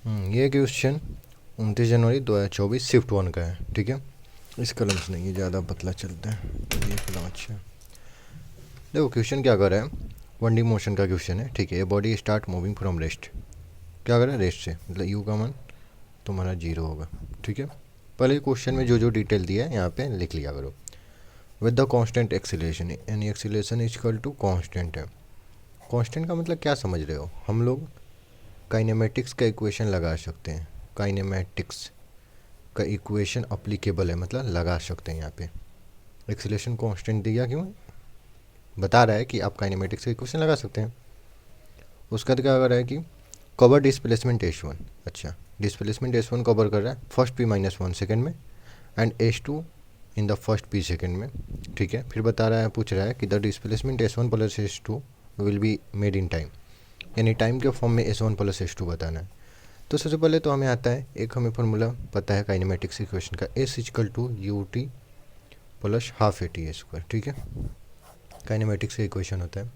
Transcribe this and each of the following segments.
ये क्वेश्चन 29 जनवरी 2024 शिफ्ट 1 का है। ठीक है, इस कलम से नहीं, ये ज़्यादा पतला चलता है, तो ये कलम अच्छा है। देखो क्वेश्चन क्या कर रहा है, 1D मोशन का क्वेश्चन है। ठीक है, ये body start moving from rest. क्या कर रहा है, रेस्ट से, मतलब यू का मान तुम्हारा 0 होगा। ठीक है, पहले क्वेश्चन में जो जो डिटेल दिया है यहाँ पे लिख लिया करो। विद द कांस्टेंट एक्सीलरेशन, यानी acceleration is equal to constant है। कांस्टेंट का मतलब क्या समझ रहे हो, हम लोग काइनेमेटिक्स का इक्वेशन लगा सकते हैं। काइनेमेटिक्स का इक्वेशन अप्लीकेबल है, मतलब लगा सकते हैं। यहाँ पे एक्सीलरेशन कांस्टेंट दिया, क्यों बता रहा है कि आप काइनेमेटिक्स का इक्वेशन लगा सकते हैं। उसका क्या कर रहा है कि कवर डिस्प्लेसमेंट S1। अच्छा, डिस्प्लेसमेंट S1 कवर कर रहा है फर्स्ट p-1 सेकेंड में and S2 in the first p second में। ठीक है, फिर बता रहा है, पूछ रहा है कि the displacement S1 plus S2 will be made in time, यानी टाइम के फॉर्म में S1 प्लस S2 बताना है। तो सबसे पहले तो हमें आता है, एक हमें फार्मूला पता है काइनेमेटिक्स इक्वेशन का, S equal to ut plus half AT²। ठीक है, काइनेमेटिक्स का इक्वेशन होता है।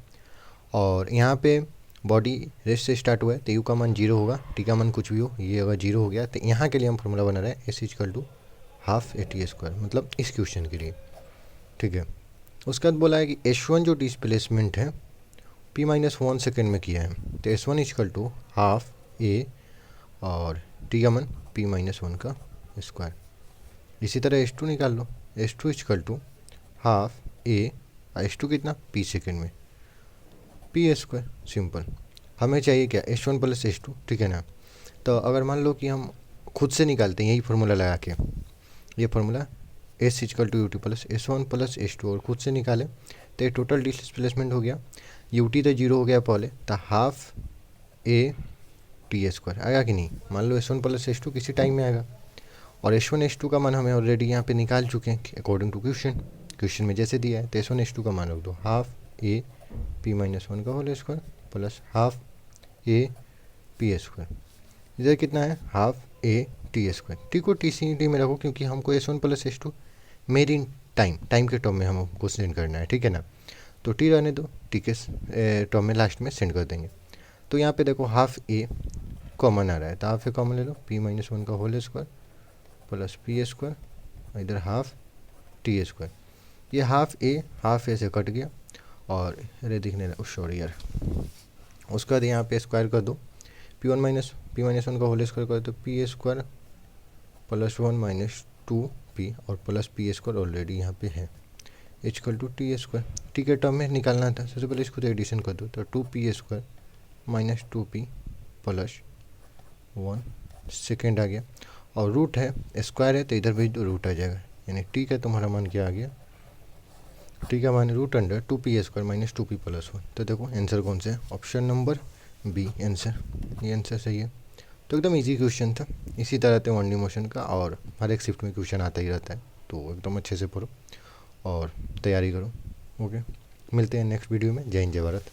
और यहाँ पे बॉडी रेस्ट से स्टार्ट हुआ है तो यू का मान 0 होगा, टी का मान कुछ भी हो, ये अगर 0 हो गया तो यहाँ के लिए हम फार्मूला बना रहे हैं S equal to half AT², मतलब इस क्वेश्चन के लिए। ठीक है, उसके बाद बोला है कि S1 जो डिस्प्लेसमेंट है p-1 सेकेंड में किया है, तो S1 इक्वल टू हाफ ए और टी का मान p-1 का स्क्वायर। इसी तरह S2 निकाल लो, S2 equal to half A, S2 कितना p सेकेंड में p²। सिंपल, हमें चाहिए क्या, S1 प्लस S2। ठीक है ना, तो अगर मान लो कि हम खुद से निकालते हैं यही फार्मूला लगा के, ये formula S equal to ut plus S1 plus S2 और खुद से निकाले तो ये टोटल डिस्प्लेसमेंट हो गया। ut तो 0 हो गया पहले, तो हाफ AT² आएगा कि नहीं। मान लो S1 प्लस S2 किसी टाइम में आएगा, और S1 S2 का मान हमें ऑलरेडी यहाँ पे निकाल चुके हैं अकॉर्डिंग टू क्वेश्चन में जैसे दिया है। तो S1 S2 का मान रख दो, हाफ AP-1 का whole square plus half AP²। इधर कितना है, हाफ AT²। टी को TCT में रखो, क्योंकि हमको S1 plus S2 made in time के टर्म में हमको सेंड करना है। ठीक है ना, तो टी रहने दो, टी के टर्म में लास्ट में सेंड कर देंगे। तो यहाँ पे देखो हाफ ए कॉमन आ रहा है, तो हाफ ए कॉमन ले लो, p-1 का होल स्क्वायर प्लस p², इधर हाफ T²। ये हाफ ए से कट गया, और अरे दिखने सॉरी यार, उसके बाद यहाँ पे स्क्वायर कर दो, p-1 का होल स्क्वायर कर दो, p² प्लस 1 माइनस 2p और प्लस p² ऑलरेडी यहाँ पे है, इक्वल टू T²। टी के टर्म में निकालना था, सबसे पहले इसको तो एडिशन कर दो, तो 2p² minus 2p plus 1 second आ गया, और रूट है, स्क्वायर है तो इधर भी रूट आ जाएगा, यानी टी का तुम्हारा मान क्या आ गया, टी का मान root under 2p² minus 2p plus 1। तो देखो आंसर कौन सा है, ऑप्शन नंबर बी आंसर, ये आंसर सही है। तो एकदम इजी क्वेश्चन था। इसी तरह से 1D मोशन का और हर एक शिफ्ट में क्वेश्चन आता ही रहता है, तो एकदम अच्छे से पढ़ो और तैयारी करो। ओके, मिलते हैं नेक्स्ट वीडियो में। जय हिंद, जय भारत।